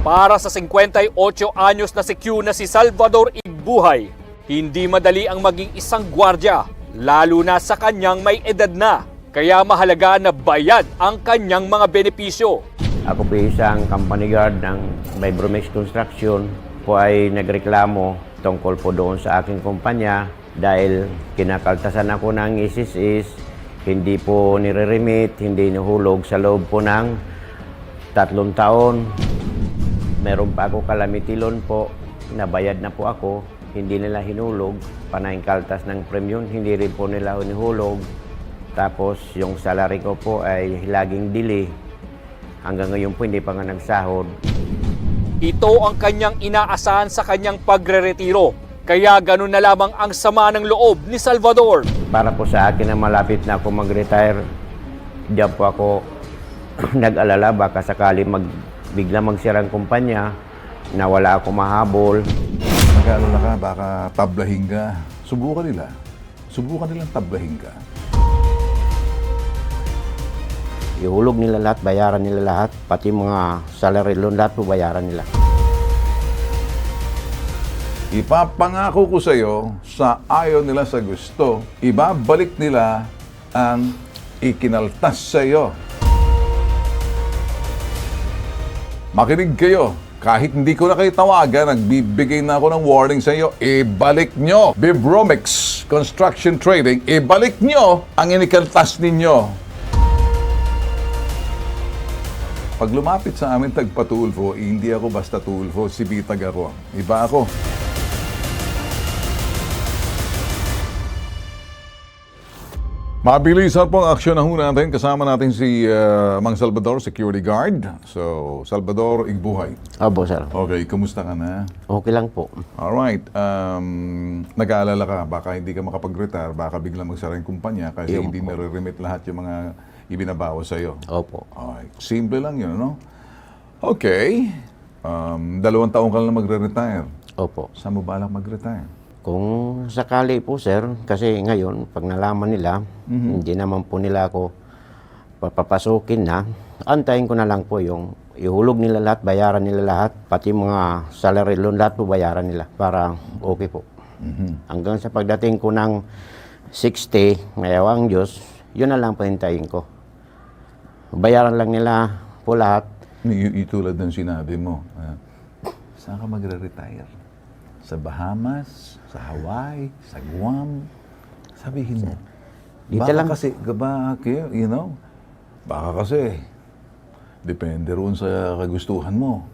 Para sa 58 anyos na si Q na si Salvador Igbuhay, hindi madali ang maging isang gwardiya, lalo na sa kanyang may edad na. Kaya mahalaga na bayad ang kanyang mga benepisyo. Ako po isang company guard ng Vibromex Construction po ay nagreklamo tungkol po doon sa aking kumpanya dahil kinakaltasan ako ng SSS, hindi po nire-remit, hindi nahulog sa loob po ng 3 taon. Meron pa ako calamity loan po, nabayad na po ako, hindi nila hinulog, panayang kaltas ng premium, hindi rin po nila hinulog. Tapos yung salary ko po ay laging delay. Hanggang ngayon po hindi pa nga nagsahod. Ito ang kanyang inaasahan sa kanyang pagre-retiro. Kaya ganun na lamang ang sama ng loob ni Salvador. Para po sa akin na malapit na ako mag-retire, diyan po ako nag-alala baka sakali bigla magsirang kumpanya na wala ako mahabol. Nag-aalala ka, baka tablahin ka. Subukan nila. Subukan nilang tablahin ka. Ihulog nila lahat, bayaran nila lahat, pati mga salary loan, lahat po bayaran nila. Ipapangako ko sa iyo, sa ayaw nila sa gusto, ibabalik nila ang ikinaltas sa iyo. Makinig kayo. Kahit hindi ko na kayo tawagan, nagbibigay na ako ng warning sa iyo, ibalik nyo. Vibromex Construction Trading, ibalik nyo ang inikaltas ninyo. Pag lumapit sa amin tagpatulfo, hindi ako basta tulfo, si Bitag ako. Iba ako. Mabilisan pong aksyon na ho natin. Kasama natin si Mang Salvador, security guard. So, Salvador Igbuhay. Opo, sir. Okay, kumusta ka na? Okay lang po. Alright. Nag-aalala ka, baka hindi ka makapag-retire, baka biglang magsara yung kumpanya kasi Yung hindi po. nare-remit lahat yung mga ibinabawas sa iyo. Opo. Okay. Simple lang yun, no? Okay. 2 taon ka lang magre-retire. Opo. Saan mo balak mag-retire? Kung sakali po, sir, kasi ngayon, pag nalaman nila, hindi naman po nila ako papapasukin na, antayin ko na lang po yung ihulog nila lahat, bayaran nila lahat, pati mga salary loan, lahat po bayaran nila para okay po. Hanggang sa pagdating ko ng 60, ngayaw ang Diyos, yun na lang po hintayin ko. Bayaran lang nila po lahat. Tulad ng sinabi mo, saan ka magre-retire? Sa Bahamas, sa Hawaii, sa Guam. Sabihin mo. Dito Baka lang. kasi, baka kasi, depende roon sa kagustuhan mo.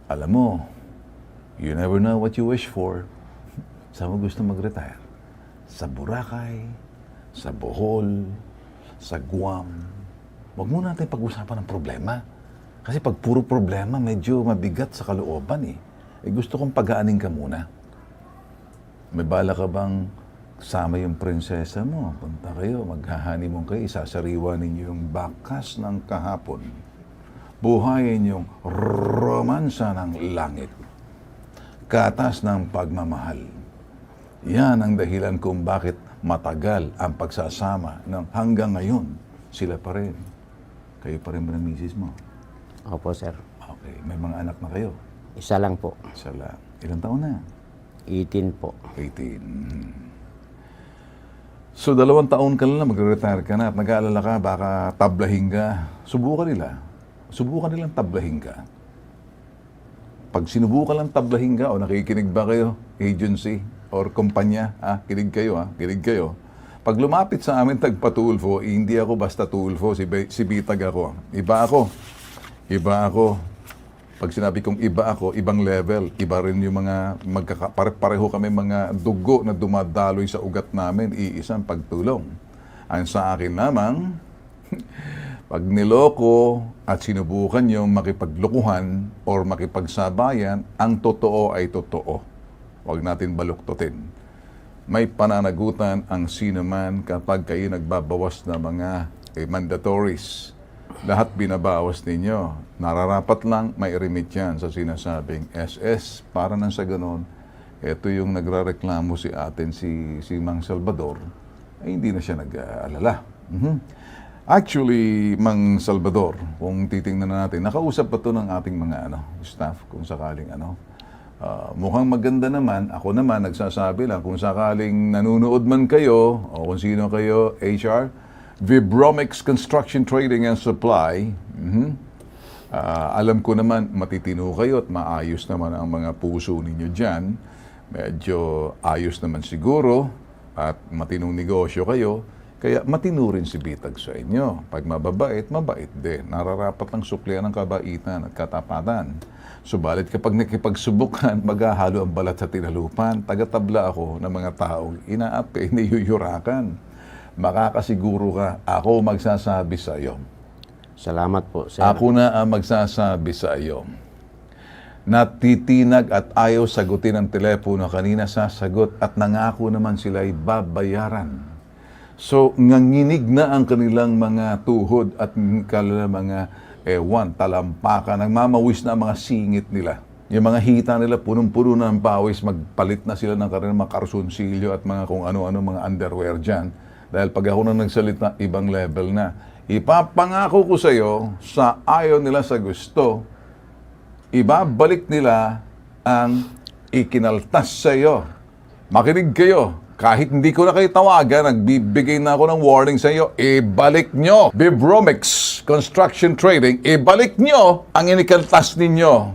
Alam mo, you never know what you wish for. Saan mo gusto mag-retire? Sa Boracay, sa Bohol, sa Guam. Huwag muna natin pag-usapan ng problema. Kasi pag puro problema, medyo mabigat sa kalooban eh. Gusto kong pagaanin ka muna. May bala ka bang sama yung prinsesa mo? Punta kayo, maghahoneymoon kayo, isasariwa ninyo yung bakas ng kahapon. Buhayin yung romansa ng langit. Katas ng pagmamahal. Yan ang dahilan kung bakit matagal ang pagsasama ng hanggang ngayon. Sila pa rin. Kayo pa rin ba ng misis mo? Opo, sir. Okay. May mga anak na kayo? Isa lang po. Isa lang. Ilang taon na? 18 po. 18. So, 2 taon ka lang magre-retire ka na at nag-aalala ka, baka tablahin ka. Subukan nila. Subukan nilang tablahin ka. Pag sinubukan lang tablahin ka, o nakikinig ba kayo, agency or kumpanya, kinig kayo, kinig kayo. Pag lumapit sa amin tagpatulfo, hindi ako basta tulfo, si Bitag ako. Iba ako. Iba ako. Pag sinabi kong iba ako, ibang level. Iba rin yung mga pareho kami mga dugo na dumadaloy sa ugat namin, iisang pagtulong. Ang sa akin namang, pag niloko at sinubukan yung makipaglukuhan or makipagsabayan, ang totoo ay totoo. Huwag natin baluktutin. May pananagutan ang sino man kapag kayo nagbabawas na mga mandatories. Lahat binabawas ninyo. Nararapat lang may remit yan sa sinasabing SS. Para nang sa ganon, ito yung nagrareklamo si atin, si Mang Salvador, ay hindi na siya nag-aalala. Actually, Mang Salvador, kung titingnan natin, nakausap pa to ng ating mga staff kung sakaling mukhang maganda naman. Ako naman, nagsasabi lang, kung sakaling nanunood man kayo, o kung sino kayo, HR, Vibromex Construction Trading and Supply, alam ko naman, matitino kayo at maayos naman ang mga puso ninyo dyan. Medyo ayos naman siguro at matinong negosyo kayo. Kaya matino rin si Bitag sa inyo. Pag mababait, mabait din. Nararapat ang suklian ng kabaitan at katapatan. Subalit kapag nakipagsubukan, maghahalo ang balat sa tinalupan. Tagatabla ako ng mga taong inaapi, niyuyurakan. Makakasiguro ka, ako magsasabi sa iyo. Salamat po, sir. Ako na ang magsasabi sa iyo. Natitinag at ayaw sagutin ang telepono, kanina sasagot at nangako naman sila'y babayaran. So, nanginig na ang kanilang mga tuhod at kanilang mga talampakan, nagmamawis na ang mga singit nila. Yung mga hita nila, punong-puno na ng pawis, magpalit na sila ng kanilang mga karsunsilyo at mga kung ano-ano mga underwear dyan. Dahil pag ako na nagsalita, ibang level na. Ipapangako ko sa iyo, sa ayaw nila sa gusto, ibabalik nila ang ikinaltas sa iyo. Makinig kayo. Kahit hindi ko na kayo tawagan, nagbibigay na ako ng warning sa iyo, ibalik nyo. Vibromex Construction Trading, ibalik nyo ang inikaltas ninyo.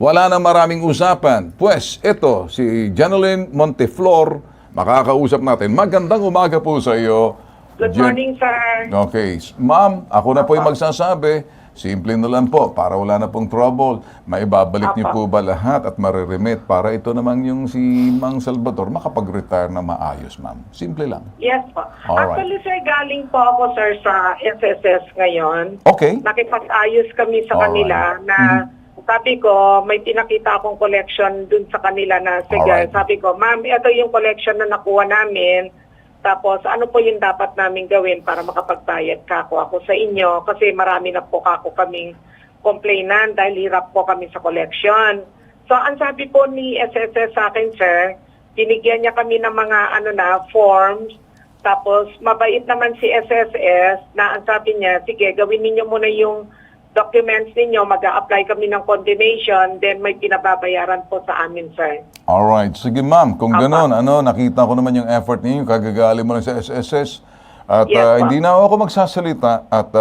Wala na maraming usapan. Pues, ito, si Janeline Monteflor, makakausap natin. Magandang umaga po sa iyo. Good morning, sir. Okay. Ma'am, ako na po yung magsasabi. Simple na lang po, para wala na pong trouble. Maibabalik niyo po ba lahat at mariremit para ito naman yung si Mang Salvador makapag-retire na maayos, ma'am? Simple lang. Yes po. Alright. Actually, sir, galing po ako, sir, sa SSS ngayon. Okay. Nakipag-ayos kami sa kanila na sabi ko, may pinakita akong collection dun sa kanila na, sige, Alright. sabi ko, ma'am, ito yung collection na nakuha namin. Tapos, ano po yung dapat namin gawin para makapagbayad ako sa inyo? Kasi marami na po kaming complainant dahil hirap po kami sa collection. So, ang sabi po ni SSS sa akin, sir, binigyan niya kami ng mga forms. Tapos, mabait naman si SSS na ang sabi niya, sige, gawin ninyo muna yung documents ninyo, mag-a-apply kami ng condemnation, then may pinababayaran po sa amin, sir. Alright. Sige, ma'am. Kung gano'n, nakita ko naman yung effort ninyo, kagagali mo lang sa SSS. At Yes, hindi na ako magsasalita. At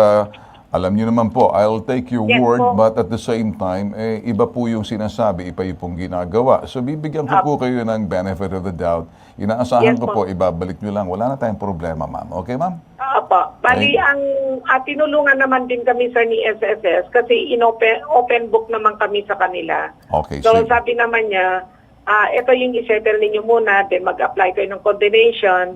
alam niyo naman po, I'll take your Yes, word, po. but at the same time, iba po yung sinasabi, iba yung pong ginagawa. So, bibigyan ko po kayo ng benefit of the doubt. Inaasahan Yes, ko po. po, ibabalik niyo lang. Wala na tayong problema, ma'am. Okay, ma'am? Opo. Bali, tinulungan naman din kami, sir, ni SSS kasi open book naman kami sa kanila. Okay, So, sige. sabi naman niya, ito yung isettle ninyo muna, then mag-apply kayo ng condemnation.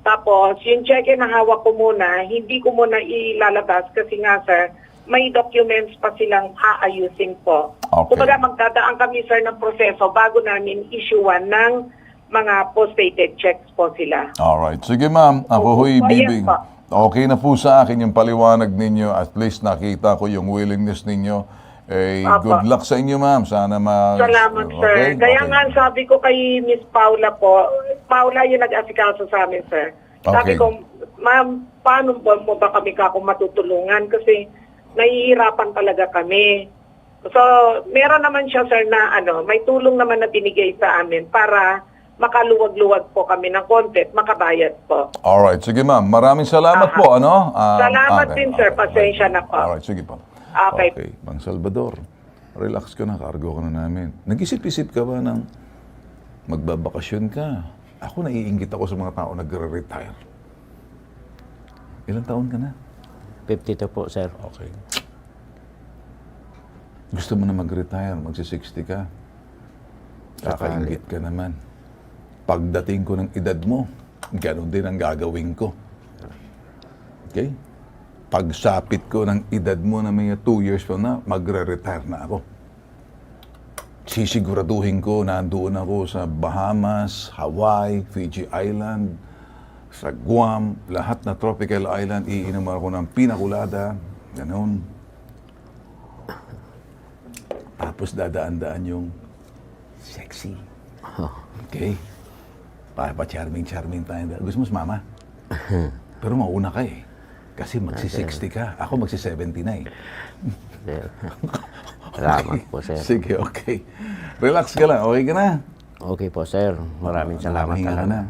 Tapos, yung check na hawak ko muna, hindi ko muna ilalabas kasi nga, sir, may documents pa silang aayusin po. Okay. Kumbaga, magdadaan kami, sir, ng proseso bago namin issuean ng mga post-dated checks po sila. Alright. Sige, ma'am. Ako ho'y Opo, bibig. yes, po. Okay na po sa akin yung paliwanag ninyo. At least nakita ko yung willingness ninyo. Opo. Good luck sa inyo, ma'am. Sana Salamat, sir. Okay? Kaya Okay. nga sabi ko kay Miss Paula po, Paula yung nag-asikaso sa amin, sir. Sabi Okay. ko, ma'am, paano mo ba kami matutulungan? Kasi nahihirapan talaga kami. So, meron naman siya, sir, na may tulong naman na binigay sa amin para makaluwag-luwag po kami ng konti at makabayad po. Alright. Sige, ma'am. Maraming salamat po. Salamat din, sir. Pasensya na po. Alright. Sige po. Okay. Mang Salvador, relax ka na. Cargo ka na namin. Nag-isip-isip ka ba ng magbabakasyon ka? Ako, naiinggit ako sa mga tao nagre-retire. Ilang taon ka na? 52 po, sir. Okay. Gusto mo na mag-retire, magsi-60 ka. Kakaingit ka naman. Pagdating ko ng edad mo, ganun din ang gagawin ko. Okay? Pagsapit ko ng edad mo na may 2 years from now, magre-retire na ako. Sisiguraduhin ko na nandoon ako sa Bahamas, Hawaii, Fiji Island, sa Guam, lahat na tropical island, iinom ako ng pinakulada, ganun. Tapos dadaan-daan yung sexy. Okay? Pa-charming tayo. Gusto mo sumama? Pero mauna ka eh. Kasi magsi-60 ka. Ako magsi-70 na eh. Sir. Salamat po, sir. Sige, okay. Relax ka lang. Okay ka na? Okay po, sir. Maraming salamat Nakahinga ka talaga. na.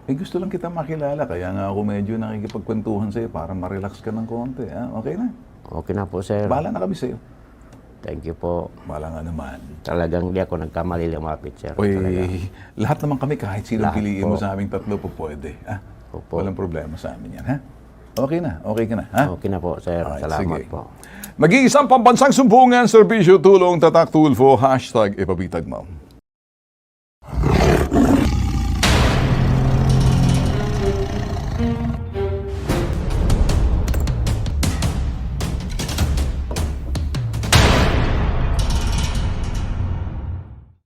Eh, gusto lang kita makilala. Kaya nga ako medyo nakikipagkwentuhan sa'yo para ma-relax ka ng konti. Ha? Okay na? Okay na po, sir. Bahala na kami sa'yo. Thank you po. Bahala nga naman. Talagang di ako nagkamali lumapit, sir. Uy, Talaga. lahat naman kami, kahit sino Lahat piliin mo po. sa aming tatlo po pwede. Ha? Opo. Walang problema sa amin yan. Ha? Okay na. Okay ka na. Ha? Okay na po, sir. Alright, Salamat sige. po. Nag-iisang pambansang sumbungan, serbisyo, tulong, tatak, tulfo, hashtag ipabitag mo.